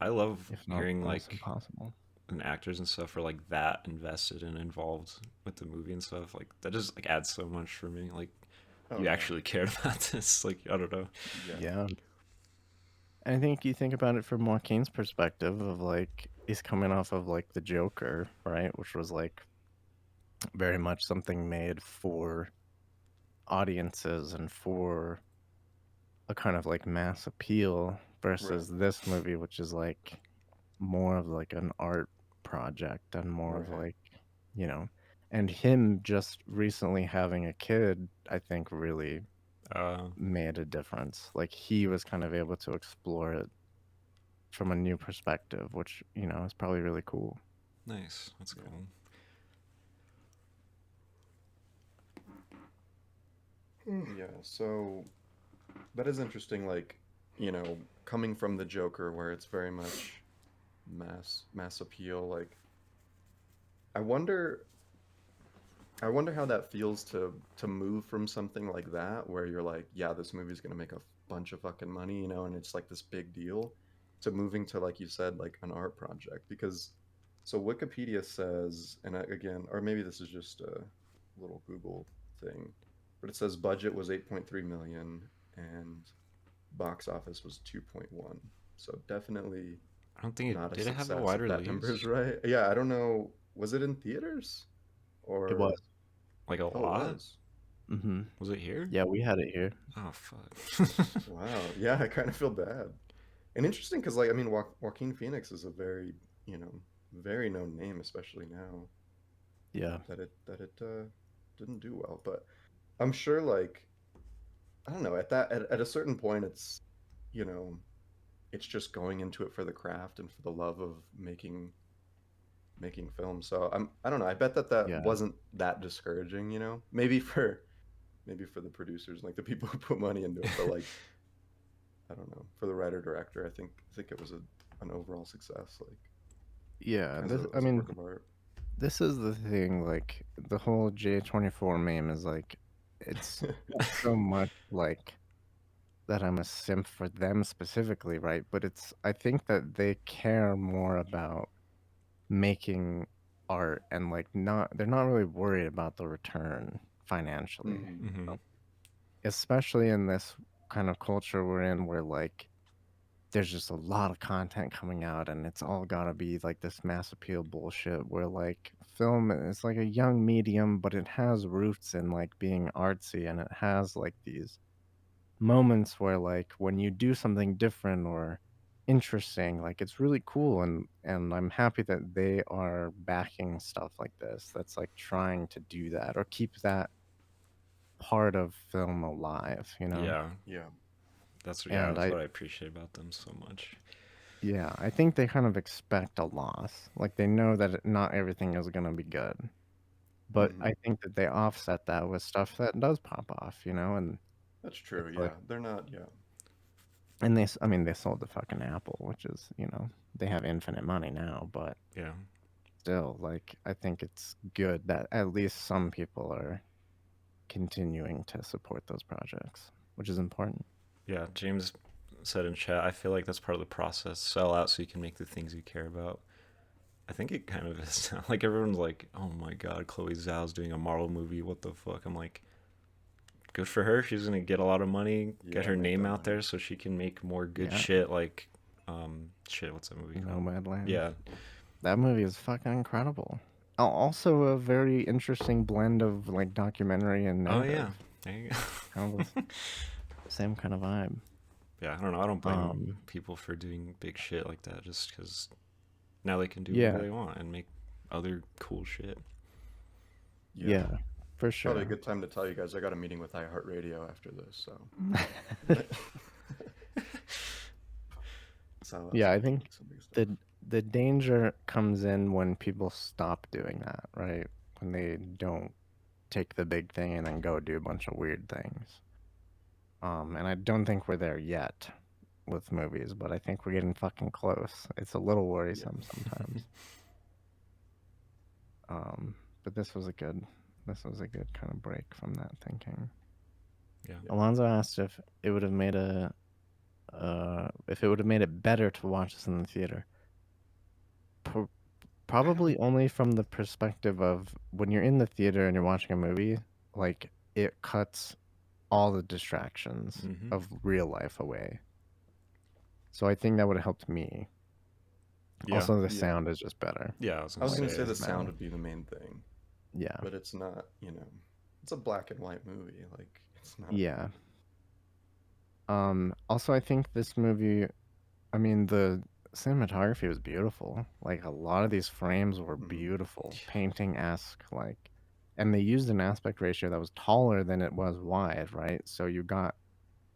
I love if not hearing almost like impossible. and actors and stuff are like that invested and involved with the movie and stuff. Like that just like adds so much for me. Like Oh you yeah. actually cared about this. Like I don't know. Yeah. Yeah. And I think you think about it from Joaquin's perspective of like he's coming off of like The Joker, right? Which was like very much something made for audiences and for a kind of like mass appeal versus this movie, which is like more of like an art project and more of Right. like, you know, and him just recently having a kid, I think really made a difference. Like he was kind of able to explore it from a new perspective, which, you know, is probably really cool. Nice. That's Yeah. cool. Yeah, so that is interesting, like, you know, coming from the Joker where it's very much mass appeal, like I wonder I wonder how that feels to move from something like that where you're like, yeah, this movie's gonna make a bunch of fucking money, you know, and it's like this big deal, to moving to, like you said, like an art project. Because so Wikipedia says, and again, or maybe this is just a little Google thing, but it says budget was 8.3 million and box office was 2.1. So definitely I don't think not it a did it have a success wide if that number is release. right. Yeah, I don't know. Was it in theaters? It was. Or Like a oh, it lot? was. Mm-hmm. Was it here? Yeah, we had it here. Oh fuck. Wow. Yeah, I kind of feel bad. And interesting because, like, I mean, Joaquin Phoenix is a very, you know, very known name, especially now Yeah. that it didn't do well. But I'm sure, like, I don't know, at a certain point, it's, you know, it's just going into it for the craft and for the love of making film. So I don't know. I bet that Yeah. wasn't that discouraging, you know. Maybe for the producers, like the people who put money into it, but like I don't know, for the writer director, I think it was an overall success, like Yeah. I as a mean, work of art. this is the thing, like the whole J24 meme is like it's not so much like that I'm a simp for them specifically, right? But it's I think that they care more about making art and like not they're not really worried about the return financially. Mm-hmm. Especially in this kind of culture we're in where like there's just a lot of content coming out and it's all gotta be like this mass appeal bullshit where like film is like a young medium but it has roots in like being artsy and it has like these moments where like when you do something different or interesting like it's really cool and I'm happy that they are backing stuff like this that's like trying to do that or keep that part of film alive, you know. Yeah. Yeah. And That's what I appreciate about them so much. yeah, I think they kind of expect a loss. Like they know that not everything is going to be good. But Mm-hmm. I think that they offset that with stuff that does pop off, you know, and That's true. it's like, Yeah, they're not. Yeah. and I mean, they sold the fucking Apple, which is, you know, they have infinite money now, but Yeah. still, like, I think it's good that at least some people are continuing to support those projects, which is important. Yeah. James said in chat, I feel like that's part of the process. Sell out so you can make the things you care about. I think it kind of is. Like everyone's like, "Oh my god, Chloe Zhao's doing a Marvel movie. What the fuck?" I'm like, good for her. She's gonna get a lot of money, get Yeah, her make name that out money. there, so she can make more good Yeah. shit. Like, shit. What's that movie called? Nomadland. Yeah. That movie is fucking incredible. Also, a very interesting blend of like documentary and Oh yeah. narrative. There you go. Kind of the same kind of vibe. Yeah. I don't know. I don't blame people for doing big shit like that, just because now they can do Yeah. whatever they want and make other cool shit. Yeah, for Probably a sure. good time to tell you guys I got a meeting with iHeartRadio after this, so. Yeah, I think some big stuff. the danger comes in when people stop doing that, right? When they don't take the big thing and then go do a bunch of weird things. And I don't think we're there yet with movies, but I think we're getting fucking close. It's a little Yeah. worrisome sometimes. Um, but this was a good kind of break from that thinking. Yeah. Yeah. Alonzo asked if it would have made if it would have made it better to watch this in the theater. Probably only from the perspective of when you're in the theater and you're watching a movie, like it cuts all the distractions Mm-hmm. of real life away. So I think that would have helped me. Yeah. Also, the Yeah. sound is just better. Yeah, I was I gonna was gonna say. say the now. sound would be the main thing, Yeah. but it's not. It's a black and white movie. Like it's not. Yeah. Also, I think this movie, I mean, the cinematography was beautiful. Like a lot of these frames were Mhm. beautiful, painting-esque, like, and they used an aspect ratio that was taller than it was wide, right? So you got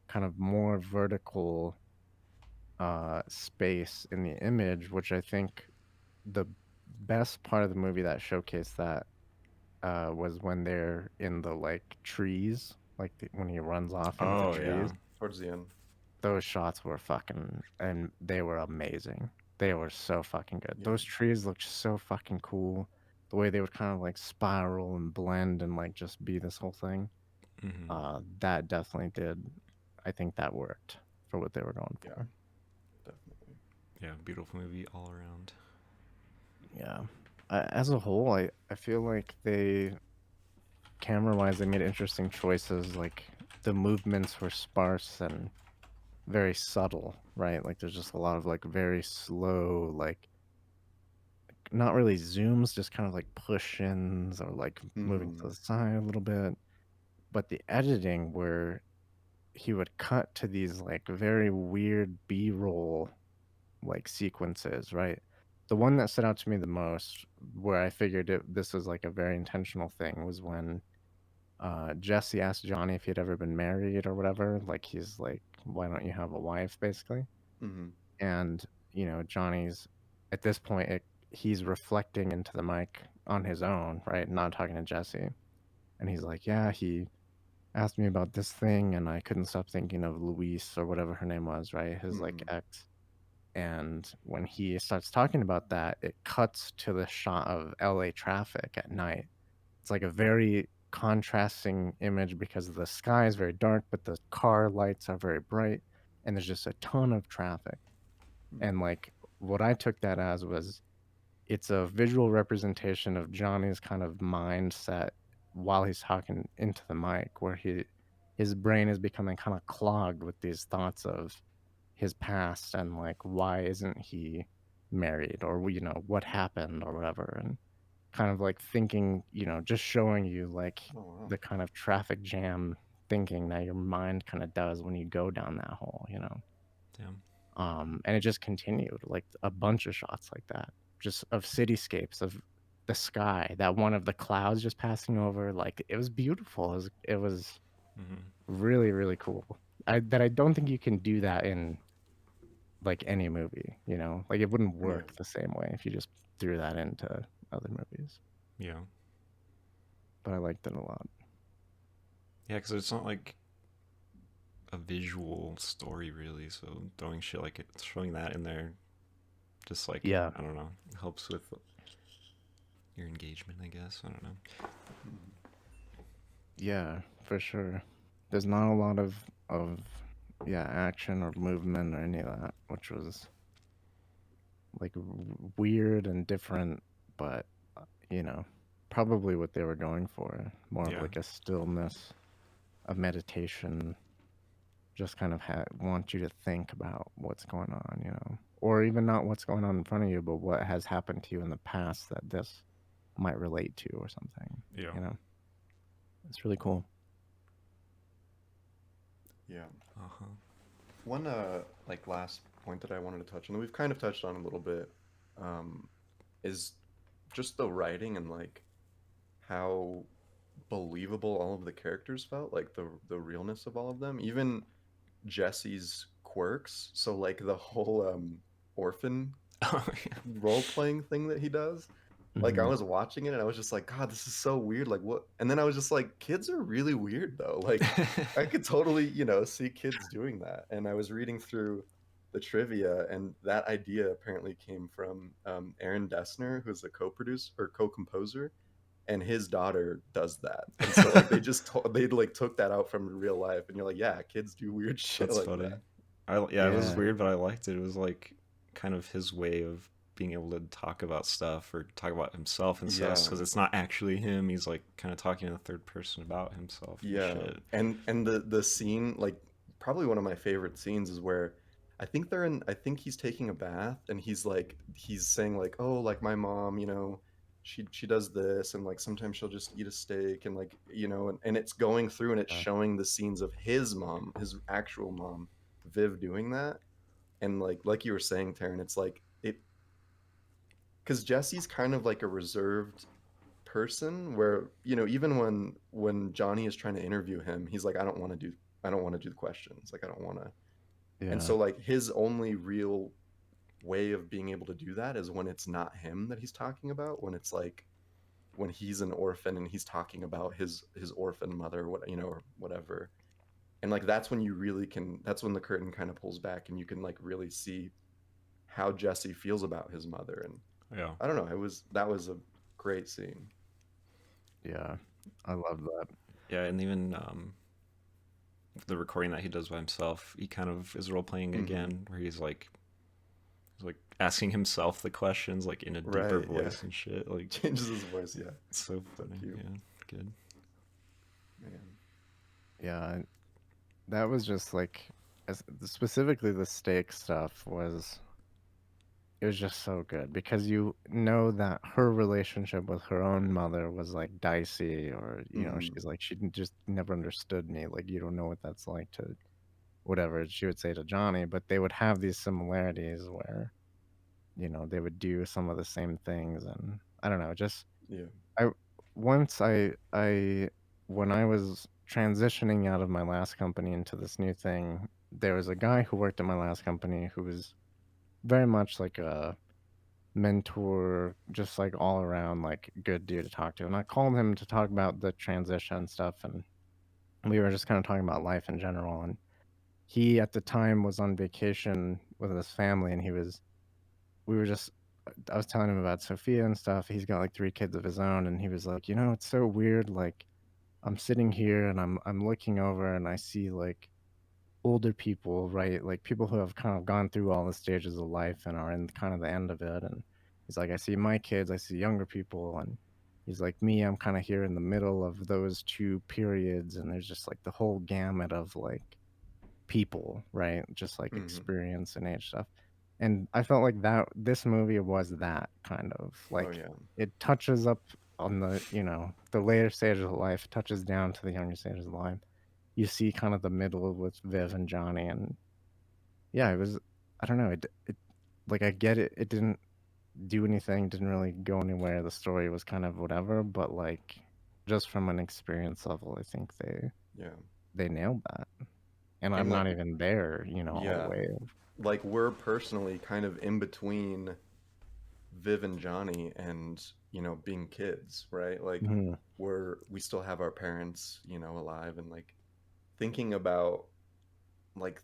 kind of more vertical space in the image, which I think the best part of the movie that showcased that was when they're in the like trees, like when he runs off into the Oh Yeah. trees. yeah. Towards the end. Those shots were fucking, and they were amazing. They were so fucking good. Yeah. Those trees looked so fucking cool. The way they would kind of like spiral and blend and like just be this whole thing. Mm-hmm. That definitely did. I think that worked for what they were going Yeah. for. Definitely. Yeah, beautiful movie all around. Yeah. As a whole, I feel like they, camera wise, they made interesting choices. Like the movements were sparse and very subtle, right? Like there's just a lot of like very slow, like not really zooms, just kind of like push ins or like moving to Mhm. the side a little bit. But the editing where he would cut to these like very weird B roll like sequences, right? The one that stood out to me the most, where I figured this was like a very intentional thing, was when Jesse asked Johnny if he'd ever been married or whatever. Like he's like, "Why don't you have a wife?" Basically, Mhm. and Johnny's at this point he's reflecting into the mic on his own, right? Not talking to Jesse, and he's like, "Yeah, he asked me about this thing, and I couldn't stop thinking of Luis or whatever her name was, right? His like Mhm. ex." And when he starts talking about that, it cuts to the shot of LA traffic at night. It's like a very contrasting image because the sky is very dark, but the car lights are very bright, and there's just a ton of traffic. And like what I took that as was it's a visual representation of Johnny's kind of mindset while he's talking into the mic, where his brain is becoming kind of clogged with these thoughts of his past and like why isn't he married, or what happened or whatever, and kind of like thinking, just showing you like Oh wow. the kind of traffic jam thinking that your mind kind of does when you go down that hole. Damn. And it just continued like a bunch of shots like that, just of cityscapes of the sky, that one of the clouds just passing over. Like it was beautiful. It was Mm-hmm. really, really cool. I don't think you can do that in like any movie. Like it wouldn't Yeah. work the same way if you just threw that into other movies. Yeah. But I liked it a lot. Yeah, because it's not like a visual story really. So throwing shit like it, throwing that in there, just like Yeah. I don't know, helps with your engagement. I guess I don't know. Mhm. Yeah, for sure. There's not a lot of action or movement or any of that, which was like weird and different, but you know, probably what they were going for, more of Yeah. like a stillness, a meditation, just kind of want you to think about what's going on, or even not what's going on in front of you, but what has happened to you in the past that this might relate to or something, Yeah. you know. It's really cool. Yeah. Uh huh. One like last point that I wanted to touch on, that we've kind of touched on a little bit, um, is just the writing and like how believable all of the characters felt, like the realness of all of them, even Jesse's quirks. So like the whole orphan Oh yeah. role playing thing that he does, Like I Mhm. was watching it and I was just like, God, this is so weird. Like what? And then I was just like, kids are really weird though. Like I could totally, see kids doing that. And I was reading through the trivia, and that idea apparently came from Aaron Dessner, who's a co-producer or co-composer, and his daughter does that. And so like they like took that out from real life, and you're like, yeah, kids do weird shit That's like funny. that. Yeah, it was Yeah. weird, but I liked it. It was like kind of his way of being able to talk about stuff or talk about himself and stuff, Yeah. because it's not actually him. He's like kind of talking in the third person about himself and Yeah. shit. And the scene, like probably one of my favorite scenes is where I think he's taking a bath, and he's saying like, "Oh, like my mom, she does this, and like sometimes she'll just eat a steak, and like, and it's going through and it's Yeah. showing the scenes of his mom, his actual mom, Viv, doing that. And like you were saying, Taryn, it's like it because Jesse's kind of like a reserved person where, even when Johnny is trying to interview him, he's like, I don't want to do the questions, like I don't want to. And Yeah. so like his only real way of being able to do that is when it's not him that he's talking about, when it's like when he's an orphan and he's talking about his orphan mother, or whatever. And like that's when the curtain kind of pulls back and you can like really see how Jesse feels about his mother. And Yeah. I don't know, that was a great scene. Yeah. I love that. Yeah, and even the recording that he does by himself, he kind of is role playing Hmm. again, where he's like asking himself the questions like in a deeper Right, yeah. voice and shit. Like Changes his voice, yeah. it's so So funny. cute. Yeah, good. Man. Yeah. That was just like, specifically the steak stuff was, it was just so good because you know that her relationship with her own mother was like dicey, or Hmm. she's like, she just never understood me, like you don't know what that's like to whatever she would say to Johnny, but they would have these similarities where they would do some of the same things. And I don't know, just Yeah. I once I when I was transitioning out of my last company into this new thing, there was a guy who worked at my last company who was very much like a mentor, just like all around like good dude to talk to. And I called him to talk about the transition stuff, and we were just kind of talking about life in general. And he at the time was on vacation with his family, and we were just I was telling him about Sophia and stuff. He's got like 3 kids of his own, and he was like, it's so weird. Like I'm sitting here and I'm looking over and I see like older people, right? Like people who have kind of gone through all the stages of life and are in kind of the end of it. And he's like, I see my kids, I see younger people, and he's like, me, I'm kind of here in the middle of those two periods, and there's just like the whole gamut of like people, right? Just like Hmm. experience and age stuff. And I felt like that this movie was that kind of Oh like, yeah. it touches up on the later stages of life, touches down to the younger stages of life. You see kind of the middle with Viv and Johnny, and yeah, it was, I don't know, it like I get it, it didn't do anything, didn't really go anywhere. The story was kind of whatever, but like just from an experience level, I think Yeah. they nailed that. And And I'm like, not even there, all the yeah, way. like we're personally kind of in between Viv and Johnny and, being kids, right? Like Mhm. we still have our parents, alive, and like thinking about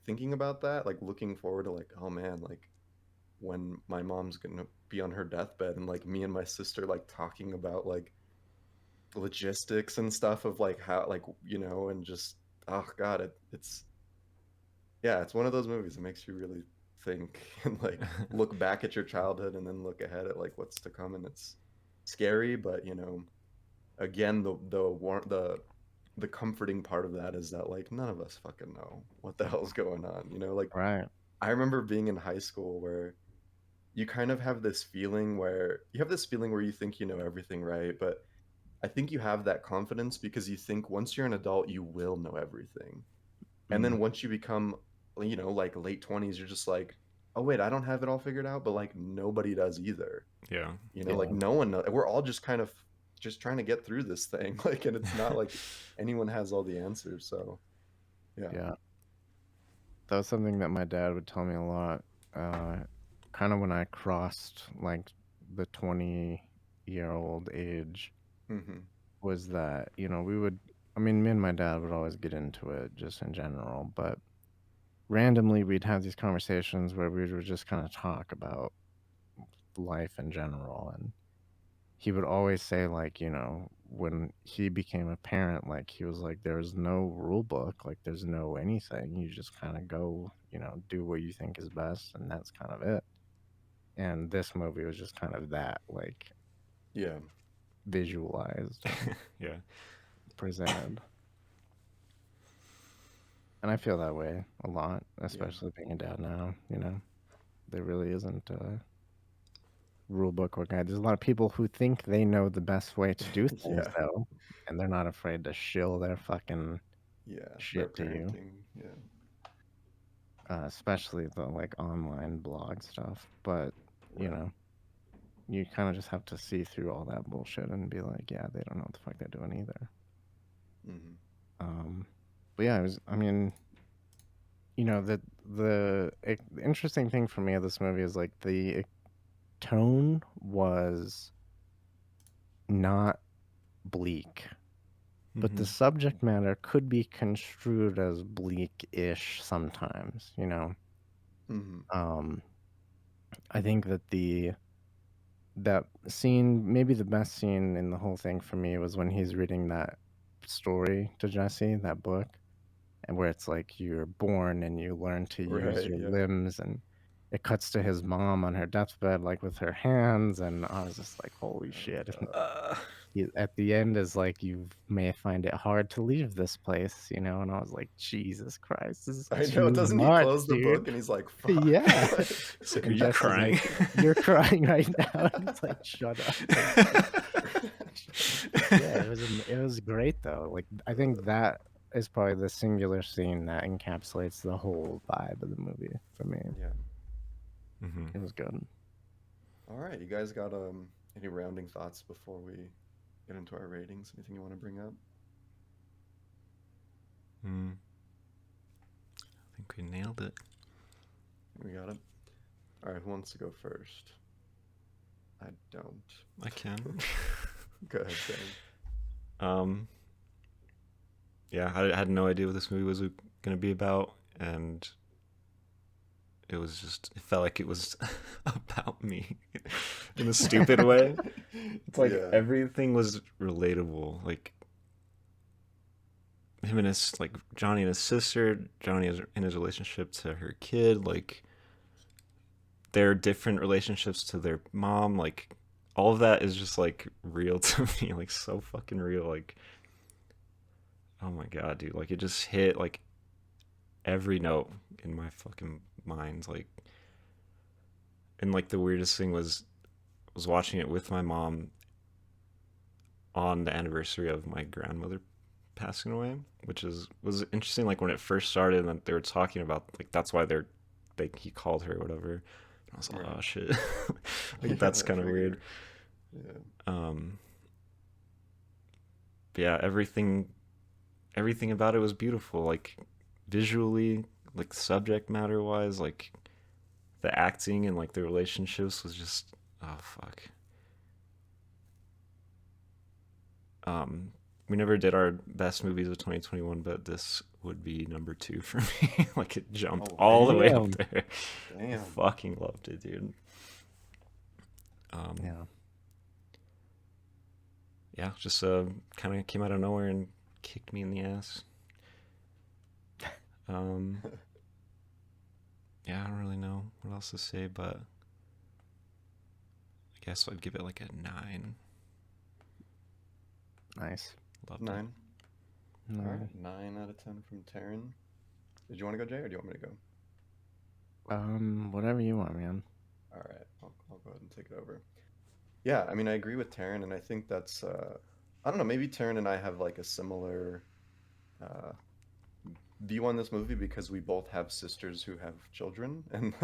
thinking about that, like looking forward to like, oh man, like when my mom's gonna be on her deathbed, and like me and my sister like talking about like logistics and stuff of like how, like, and just, oh god, it's, yeah, it's one of those movies that makes you really think and like look back at your childhood and then look ahead at like what's to come. And it's scary, but again, the comforting part of that is that like none of us fucking know what the hell's going on, like Right. I remember being in high school where you kind of have this feeling where you think you know everything, right? But I think you have that confidence because you think once you're an adult you will know everything. And Mm. then once you become, like late 20s, you're just like, oh wait, I don't have it all figured out, but like nobody does either. Yeah. Like Yeah. no one knows. We're all just kind of just trying to get through this thing. Like, and it's not like anyone has all the answers. So yeah. Yeah. That was something that my dad would tell me a lot. Kind of when I crossed like the 20 year old age Mm-hmm. was that, you know, I mean, me and my dad would always get into it just in general, but randomly we'd have these conversations where we would just kind of talk about life in general. And he would always say, like, you know, when he became a parent, like, he was like, there's no rule book, like, there's no anything. You just kind of go, you know, do what you think is best, and that's kind of it. And this movie was just kind of that, like, Yeah. visualized and Yeah. presented. And I feel that way a lot, Yeah. especially being a dad now, you know. There really isn't a rule book or guide. There's a lot of people who think they know the best way to do things, Yeah. though, and they're not afraid to shill their fucking Yeah. Their shit to you, parenting. Yeah. especially the like online blog stuff. But you Right. know, you kind of just have to see through all that bullshit and be like, yeah, they don't know what the fuck they're doing either. Mm-hmm. But yeah, it was. I mean, you know, the interesting thing for me of this movie is like the tone was not bleak, but the Mm-hmm. subject matter could be construed as bleak-ish sometimes, you know. Mm-hmm. Um, I think that that scene, maybe the best scene in the whole thing for me was when he's reading that story to Jesse, that book, and where it's like you're born and you learn to use Right. your Yeah. limbs, and it cuts to his mom on her deathbed, like with her hands, and I was just like, holy shit. Uh, At the end is like, you may find it hard to leave this place, you know, and I was like, Jesus Christ, this is I know. too Doesn't he much, close the book dude. and he's like, "Fuck." Yeah. it's like, are And you Jesse's crying? like, you're crying right now. And it's like, shut up. Yeah, it was great though. Like, I think that is probably the singular scene that encapsulates the whole vibe of the movie for me. Yeah. Mm-hmm. It was good. All right. You guys got any rounding thoughts before we get into our ratings? Anything you want to bring up? Mm. I think we nailed it. We got it. All right. Who wants to go first? I don't. I can. Go ahead, Sam. Yeah, I had no idea what this movie was gonna be about, and it felt like it was about me in a stupid way. It's like Yeah. everything was relatable. Like him and his, like Johnny and his sister, Johnny in his relationship to her kid, like their different relationships to their mom, like all of that is just like real to me, like so fucking real. Like, oh my god, dude, like it just hit like every note in my fucking mind. Like, and like the weirdest thing was watching it with my mom on the anniversary of my grandmother passing away, which was interesting. Like when it first started, and they were talking about like that's why he called her or whatever. And I was like, Right. oh shit, like Yeah, that's I kind of weird. figured. Yeah. But yeah, everything about it was beautiful. Like visually, like subject matter wise, like the acting and like the relationships was just, oh fuck. We never did our best movies of 2021, but this would be number 2 for me. Like it jumped Oh, all the way up Damn. there. Damn. Fucking loved it, dude. Yeah. Yeah, just kind of came out of nowhere and kicked me in the ass. Yeah, I don't really know what else to say, but I guess I'd give it like a 9. Nice. Loved it. 9. No. All right. 9 out of 10 from Taryn. Did you want to go, Jay, or do you want me to go? Whatever you want, man. All right. I'll go ahead and take it over. Yeah, I mean, I agree with Taryn, and I think that's, I don't know, maybe Taryn and I have like a similar uh, view on this movie because we both have sisters who have children, and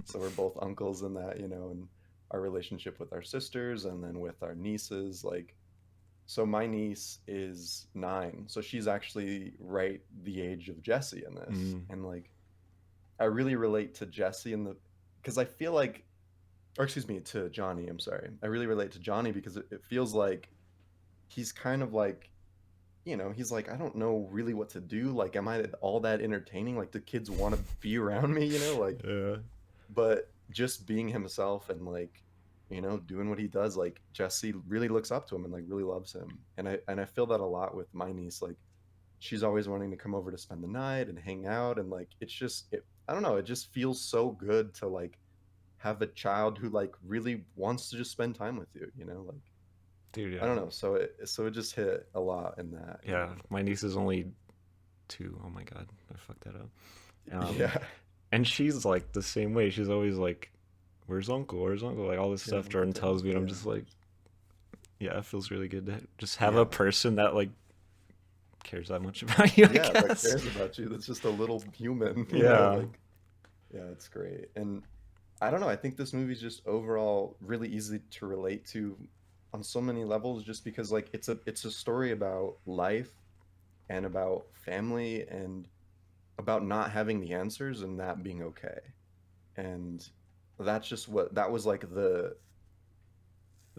so we're both uncles in that, you know, and our relationship with our sisters and then with our nieces, like, so my niece is 9, so she's actually right the age of Jesse in this, and like, I really relate to Jesse in because I feel like or excuse me, to Johnny. I'm sorry. I really relate to Johnny because it feels like he's kind of like, he's like, I don't know really what to do. Like, am I all that entertaining? Like, do kids want to be around me? Like, Yeah. but just being himself and like, doing what he does, like Jesse really looks up to him and like really loves him. And I feel that a lot with my niece. Like, she's always wanting to come over to spend the night and hang out, and like I don't know, it just feels so good to like have a child who like really wants to just spend time with you, like Dude, I yeah. don't know. So it just hit a lot in that, Yeah, my niece is only 2. Oh my god, I fucked that up. Yeah. And she's like the same way. She's always like, "Where's Uncle? Where's Uncle?" Like all this Yeah, stuff Jordan yeah, tells me, and I'm yeah. just like, "Yeah, it feels really good to just have Yeah. a person that like cares that much about you." I Yeah, that guess. cares about you. That's just a little human, Yeah. like, yeah, it's great. And I don't know, I think this movie's just overall really easy to relate to on so many levels, just because like it's a story about life and about family and about not having the answers and that being okay. And that's just what that was like the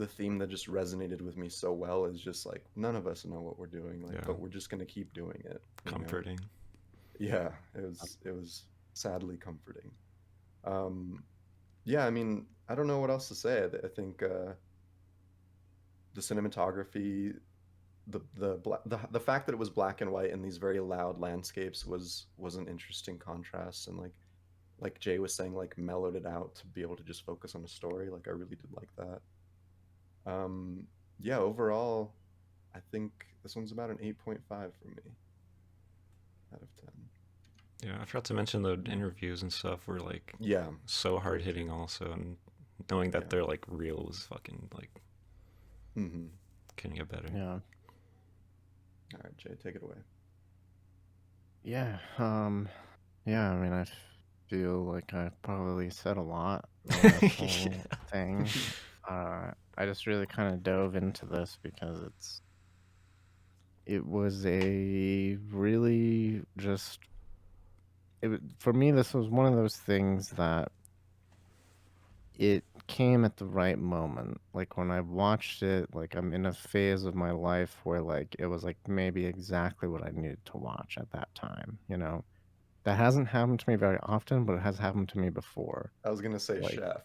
theme that just resonated with me so well, is just like none of us know what we're doing, like, Yeah. but we're just gonna keep doing it, Comforting. Yeah, it was sadly comforting. Um, yeah, I mean, I don't know what else to say. I think the cinematography, the fact that it was black and white in these very loud landscapes was an interesting contrast, and like Jay was saying, like mellowed it out to be able to just focus on the story. Like I really did like that. Um, yeah, overall, I think this one's about an 8.5 for me out of 10. Yeah, I forgot to mention the interviews and stuff were like Yeah, so hard very true. hitting also, and knowing that Yeah. they're like real was fucking like Mm-hmm. couldn't get better. Yeah. All right, Jay, take it away. Yeah. Yeah, I mean, I feel like I probably said a lot in this whole thing. I just really kind of dove into this because it was a really just for me, this was one of those things that it came at the right moment. Like when I watched it, like I'm in a phase of my life where like it was like maybe exactly what I needed to watch at that time, That hasn't happened to me very often, but it has happened to me before. I was gonna say Like Chef.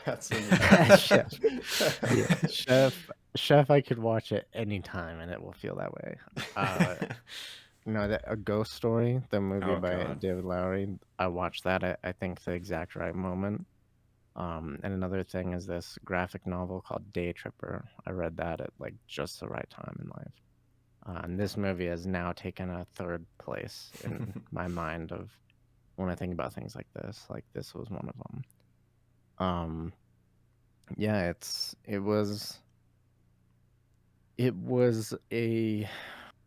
That's a movie. Chef. Yeah, Chef I could watch it anytime and it will feel that way. No, that A Ghost Story, the movie Oh by god. David Lowery, I watched that at I think the exact right moment. And another thing is this graphic novel called Day Tripper. I read that at like just the right time in life. And this movie has now taken a third place in my mind of when I think about things like this. Like this was one of them. Yeah, it was a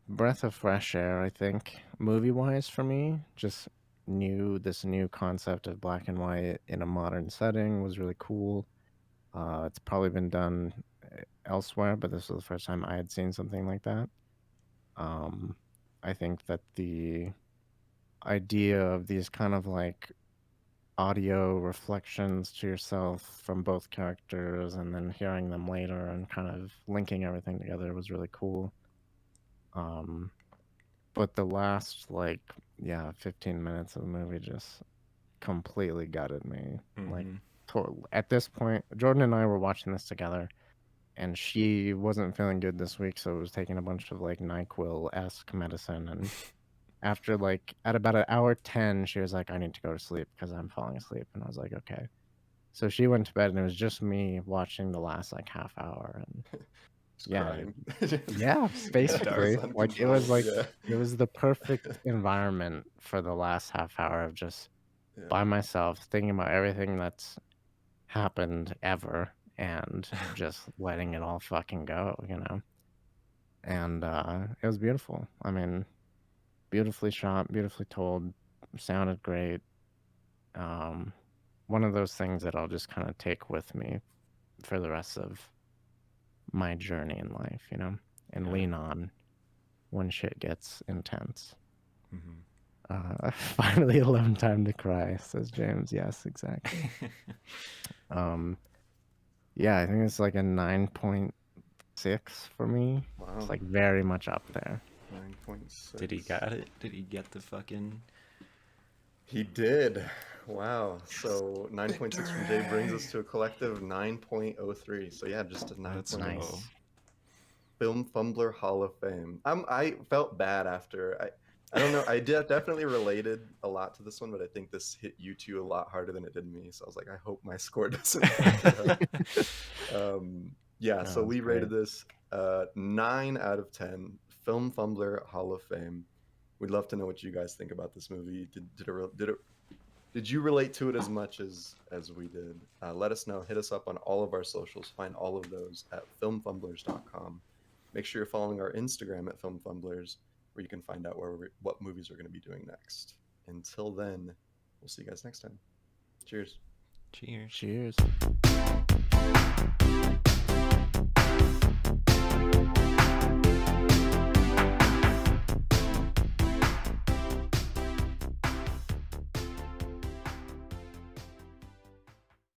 breath of fresh air, I think, movie-wise for me. Just this new concept of black and white in a modern setting was really cool. It's probably been done elsewhere, but this was the first time I had seen something like that. I think that the idea of these kind of like audio reflections to yourself from both characters and then hearing them later and kind of linking everything together was really cool. But the last 15 minutes of the movie just completely gutted me. Like at this point, Jordan and I were watching this together and she wasn't feeling good this week, so it was taking a bunch of like NyQuil-esque medicine, and after like at about an hour 10 she was like, I need to go to sleep because I'm falling asleep, and I was like, okay. So she went to bed and it was just me watching the last like half hour, and Just yeah, crying. yeah, basically Just like uncontrolled. Yeah. it was the perfect environment for the last half hour of just Yeah. by myself thinking about everything that's happened ever and just letting it all fucking go, and it was beautiful. I mean, beautifully shot, beautifully told, sounded great. One of those things that I'll just kind of take with me for the rest of my journey in life, and Yeah. lean on when shit gets intense. Mm-hmm. Finally alone time to cry, says James. Yes, exactly. Yeah, I think it's like a 9.6 for me. Wow, It's like very much up there. 9.6. Did he got it? Did he get the fucking? He did. Wow. So 9.6 from Jay brings us to a collective 9.03. So yeah, just a 9. Let's go. Nice. Film Fumbler Hall of Fame. I felt bad after. I don't know. I did definitely related a lot to this one, but I think this hit you two a lot harder than it did me. So I was like, I hope my score doesn't fuck it up. Yeah. So No, we it's rated great. this 9 out of 10. Film Fumbler Hall of Fame. We'd love to know what you guys think about this movie. Did you relate to it as much as we did? Let us know. Hit us up on all of our socials. Find all of those at filmfumblers.com. Make sure you're following our Instagram at filmfumblers, where you can find out what movies we're going to be doing next. Until then, we'll see you guys next time. Cheers. Cheers. Cheers.